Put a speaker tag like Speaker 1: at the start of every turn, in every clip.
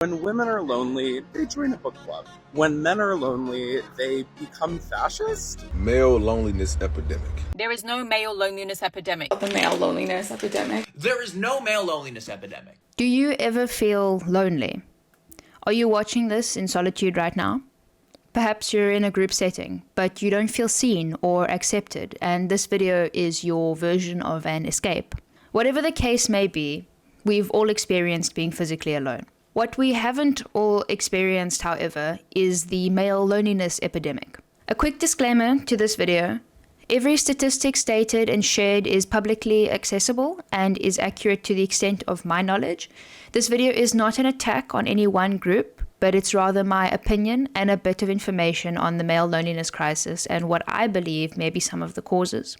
Speaker 1: When women are lonely, they join a book club. When men are lonely, they become fascist.
Speaker 2: Male loneliness epidemic.
Speaker 3: There is no male loneliness epidemic.
Speaker 4: The male loneliness epidemic.
Speaker 5: There is no male loneliness epidemic.
Speaker 6: Do you ever feel lonely? Are you watching this in solitude right now? Perhaps you're in a group setting, but you don't feel seen or accepted, and this video is your version of an escape. Whatever the case may be, we've all experienced being physically alone. What we haven't all experienced, however, is the male loneliness epidemic. A quick disclaimer to this video: every statistic stated and shared is publicly accessible and is accurate to the extent of my knowledge. This video is not an attack on any one group, but it's rather my opinion and a bit of information on the male loneliness crisis and what I believe may be some of the causes.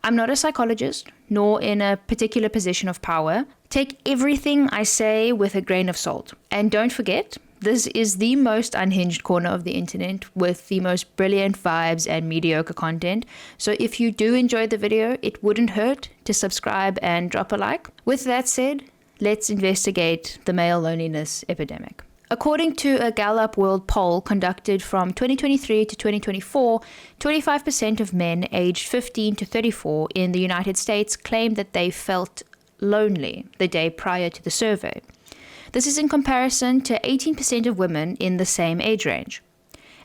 Speaker 6: I'm not a psychologist, nor in a particular position of power. Take everything I say with a grain of salt. And don't forget, this is the most unhinged corner of the internet with the most brilliant vibes and mediocre content. So if you do enjoy the video, it wouldn't hurt to subscribe and drop a like. With that said, let's investigate the male loneliness epidemic. According to a Gallup World Poll conducted from 2023 to 2024, 25% of men aged 15 to 34 in the United States claimed that they felt lonely the day prior to the survey. This is in comparison to 18% of women in the same age range.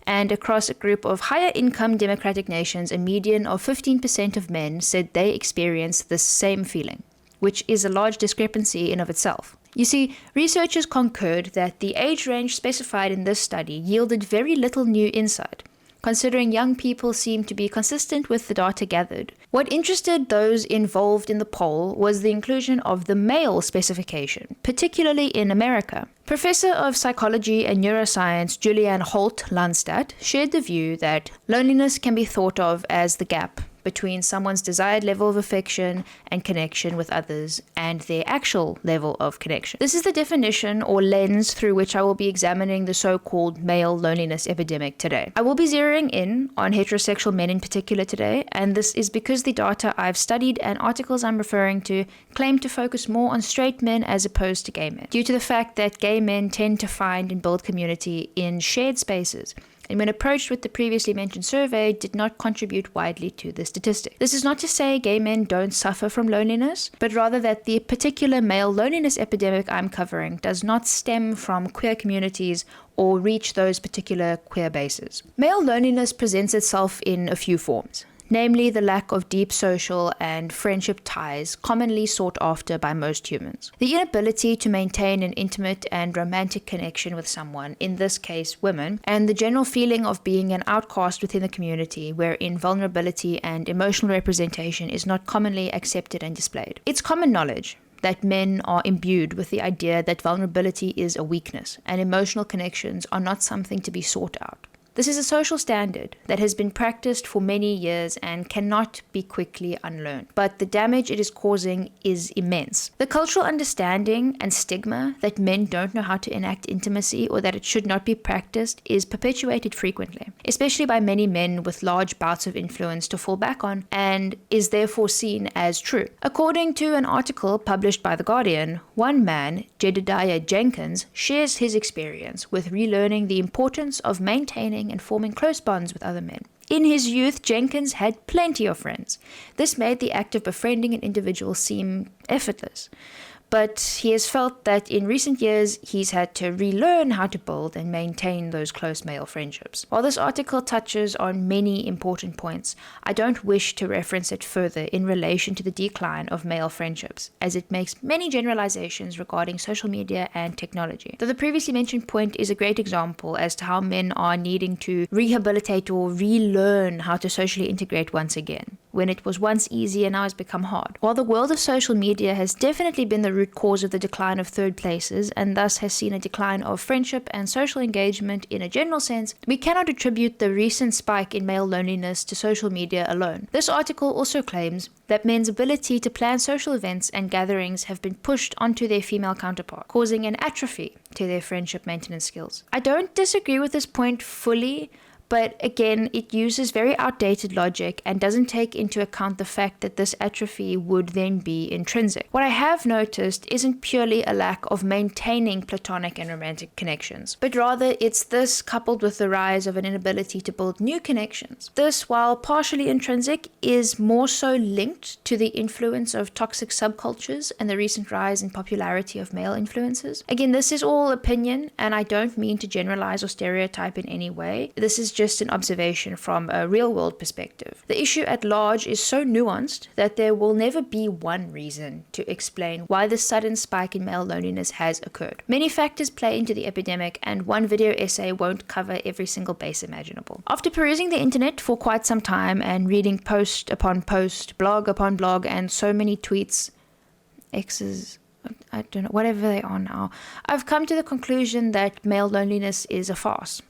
Speaker 6: And across a group of higher income democratic nations, a median of 15% of men said they experienced the same feeling, which is a large discrepancy in of itself. You see, researchers concurred that the age range specified in this study yielded very little new insight, considering young people seemed to be consistent with the data gathered. What interested those involved in the poll was the inclusion of the male specification, particularly in America. Professor of Psychology and Neuroscience Julianne Holt-Lunstad shared the view that loneliness can be thought of as the gap between someone's desired level of affection and connection with others and their actual level of connection. This is the definition or lens through which I will be examining the so-called male loneliness epidemic today. I will be zeroing in on heterosexual men in particular today, and this is because the data I've studied and articles I'm referring to claim to focus more on straight men as opposed to gay men, due to the fact that gay men tend to find and build community in shared spaces, and when approached with the previously mentioned survey, did not contribute widely to the statistic. This is not to say gay men don't suffer from loneliness, but rather that the particular male loneliness epidemic I'm covering does not stem from queer communities or reach those particular queer bases. Male loneliness presents itself in a few forms, namely the lack of deep social and friendship ties commonly sought after by most humans. The inability to maintain an intimate and romantic connection with someone, in this case women, and the general feeling of being an outcast within the community wherein vulnerability and emotional representation is not commonly accepted and displayed. It's common knowledge that men are imbued with the idea that vulnerability is a weakness and emotional connections are not something to be sought out. This is a social standard that has been practiced for many years and cannot be quickly unlearned, but the damage it is causing is immense. The cultural understanding and stigma that men don't know how to enact intimacy or that it should not be practiced is perpetuated frequently, especially by many men with large bouts of influence to fall back on, and is therefore seen as true. According to an article published by The Guardian, one man, Jedediah Jenkins, shares his experience with relearning the importance of maintaining and forming close bonds with other men. In his youth, Jenkins had plenty of friends. This made the act of befriending an individual seem effortless. But he has felt that in recent years, he's had to relearn how to build and maintain those close male friendships. While this article touches on many important points, I don't wish to reference it further in relation to the decline of male friendships, as it makes many generalizations regarding social media and technology. Though the previously mentioned point is a great example as to how men are needing to rehabilitate or relearn how to socially integrate once again, when it was once easy and now has become hard. While the world of social media has definitely been the root cause of the decline of third places and thus has seen a decline of friendship and social engagement in a general sense, we cannot attribute the recent spike in male loneliness to social media alone. This article also claims that men's ability to plan social events and gatherings have been pushed onto their female counterpart, causing an atrophy to their friendship maintenance skills. I don't disagree with this point fully, but again, it uses very outdated logic and doesn't take into account the fact that this atrophy would then be intrinsic. What I have noticed isn't purely a lack of maintaining platonic and romantic connections, but rather it's this coupled with the rise of an inability to build new connections. This, while partially intrinsic, is more so linked to the influence of toxic subcultures and the recent rise in popularity of male influencers. Again, this is all opinion, and I don't mean to generalize or stereotype in any way. This is just an observation from a real-world perspective. The issue at large is so nuanced that there will never be one reason to explain why this sudden spike in male loneliness has occurred. Many factors play into the epidemic, and one video essay won't cover every single base imaginable. After perusing the internet for quite some time and reading post upon post, blog upon blog, and so many tweets, X's, I don't know, whatever they are now, I've come to the conclusion that male loneliness is a farce.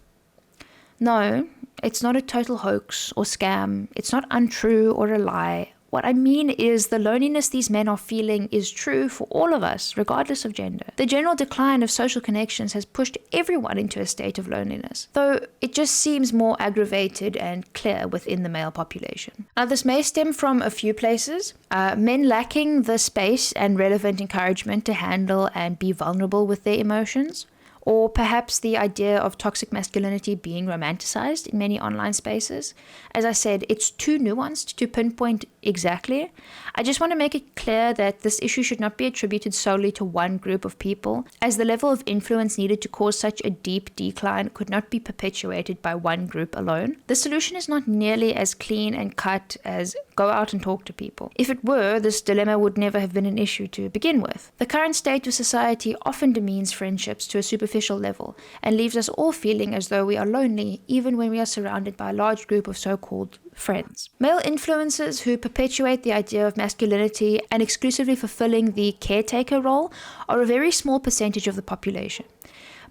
Speaker 6: No, it's not a total hoax or scam. It's not untrue or a lie. What I mean is the loneliness these men are feeling is true for all of us, regardless of gender. The general decline of social connections has pushed everyone into a state of loneliness, though it just seems more aggravated and clear within the male population. Now, this may stem from a few places. Men lacking the space and relevant encouragement to handle and be vulnerable with their emotions. Or perhaps the idea of toxic masculinity being romanticized in many online spaces. As I said, it's too nuanced to pinpoint exactly. I just want to make it clear that this issue should not be attributed solely to one group of people, as the level of influence needed to cause such a deep decline could not be perpetuated by one group alone. The solution is not nearly as clean and cut as go out and talk to people. If it were, this dilemma would never have been an issue to begin with. The current state of society often demeans friendships to a superficial level and leaves us all feeling as though we are lonely even when we are surrounded by a large group of so-called friends. Male influencers who perpetuate the idea of masculinity and exclusively fulfilling the caretaker role are a very small percentage of the population,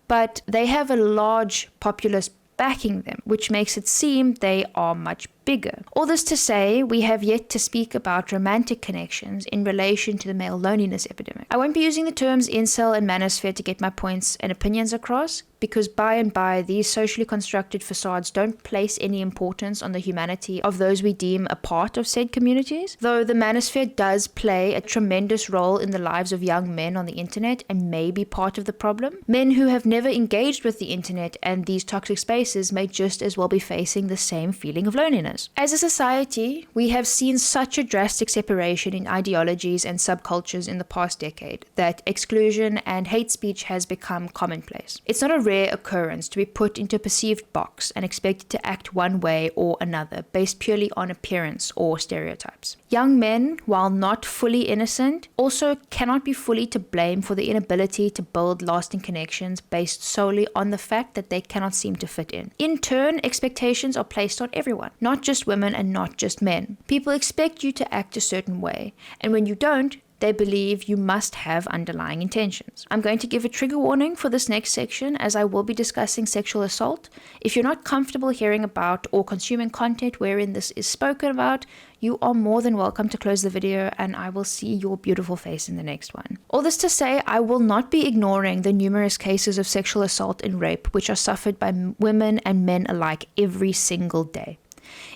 Speaker 6: but they have a large populace backing them, which makes it seem they are much bigger. All this to say, we have yet to speak about romantic connections in relation to the male loneliness epidemic. I won't be using the terms incel and manosphere to get my points and opinions across, because by and by, these socially constructed facades don't place any importance on the humanity of those we deem a part of said communities, though the manosphere does play a tremendous role in the lives of young men on the internet and may be part of the problem. Men who have never engaged with the internet and these toxic spaces may just as well be facing the same feeling of loneliness. As a society, we have seen such a drastic separation in ideologies and subcultures in the past decade that exclusion and hate speech has become commonplace. It's not a rare occurrence to be put into a perceived box and expected to act one way or another based purely on appearance or stereotypes. Young men, while not fully innocent, also cannot be fully to blame for the inability to build lasting connections based solely on the fact that they cannot seem to fit in. In turn, expectations are placed on everyone, not just women and not just men. People expect you to act a certain way, and when you don't, they believe you must have underlying intentions. I'm going to give a trigger warning for this next section, as I will be discussing sexual assault. If you're not comfortable hearing about or consuming content wherein this is spoken about, you are more than welcome to close the video, and I will see your beautiful face in the next one. All this to say, I will not be ignoring the numerous cases of sexual assault and rape which are suffered by women and men alike every single day.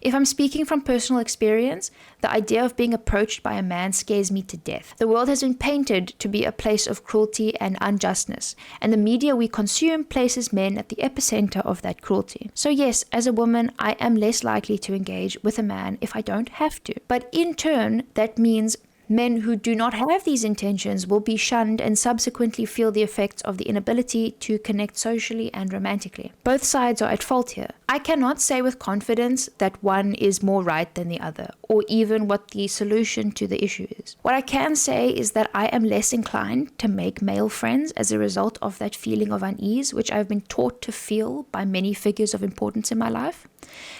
Speaker 6: If I'm speaking from personal experience, the idea of being approached by a man scares me to death. The world has been painted to be a place of cruelty and unjustness, and the media we consume places men at the epicenter of that cruelty. So yes, as a woman, I am less likely to engage with a man if I don't have to. But in turn, that means men who do not have these intentions will be shunned and subsequently feel the effects of the inability to connect socially and romantically. Both sides are at fault here. I cannot say with confidence that one is more right than the other, or even what the solution to the issue is. What I can say is that I am less inclined to make male friends as a result of that feeling of unease, which I've been taught to feel by many figures of importance in my life.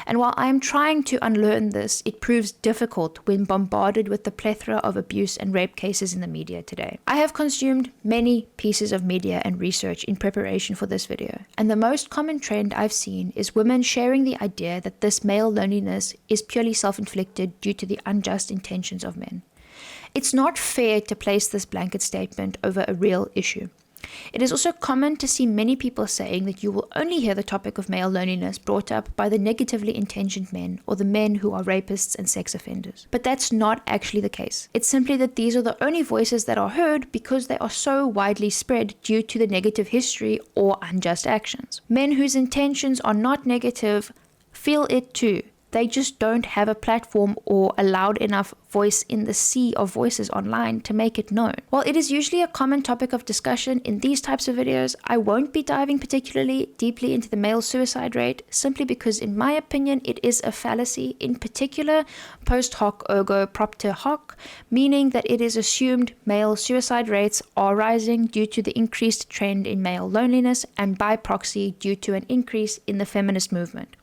Speaker 6: And while I am trying to unlearn this, it proves difficult when bombarded with the plethora of abuse and rape cases in the media today. I have consumed many pieces of media and research in preparation for this video, and the most common trend I've seen is women sharing the idea that this male loneliness is purely self-inflicted due to the unjust intentions of men. It's not fair to place this blanket statement over a real issue. It is also common to see many people saying that you will only hear the topic of male loneliness brought up by the negatively intentioned men or the men who are rapists and sex offenders. But that's not actually the case. It's simply that these are the only voices that are heard because they are so widely spread due to the negative history or unjust actions. Men whose intentions are not negative feel it too. They just don't have a platform or a loud enough voice in the sea of voices online to make it known. While it is usually a common topic of discussion in these types of videos, I won't be diving particularly deeply into the male suicide rate, simply because in my opinion it is a fallacy, in particular post hoc ergo propter hoc, meaning that it is assumed male suicide rates are rising due to the increased trend in male loneliness and by proxy due to an increase in the feminist movement.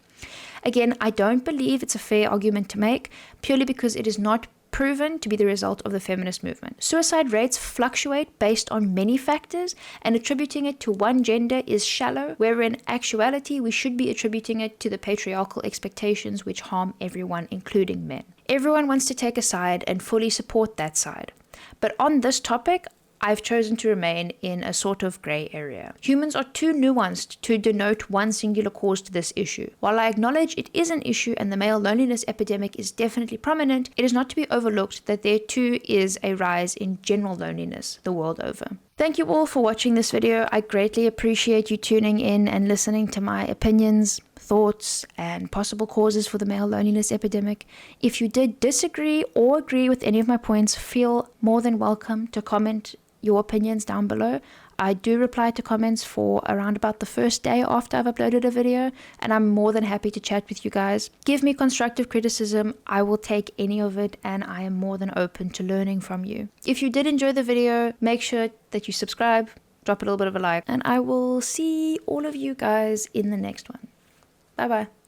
Speaker 6: Again, I don't believe it's a fair argument to make, purely because it is not proven to be the result of the feminist movement. Suicide rates fluctuate based on many factors, and attributing it to one gender is shallow, where in actuality we should be attributing it to the patriarchal expectations which harm everyone, including men. Everyone wants to take a side and fully support that side. But on this topic, I've chosen to remain in a sort of grey area. Humans are too nuanced to denote one singular cause to this issue. While I acknowledge it is an issue and the male loneliness epidemic is definitely prominent, it is not to be overlooked that there too is a rise in general loneliness the world over. Thank you all for watching this video. I greatly appreciate you tuning in and listening to my opinions, thoughts, and possible causes for the male loneliness epidemic. If you did disagree or agree with any of my points, feel more than welcome to comment your opinions down below. I do reply to comments for around about the first day after I've uploaded a video, and I'm more than happy to chat with you guys. Give me constructive criticism. I will take any of it, and I am more than open to learning from you. If you did enjoy the video, make sure that you subscribe, drop a little bit of a like, and I will see all of you guys in the next one. Bye bye.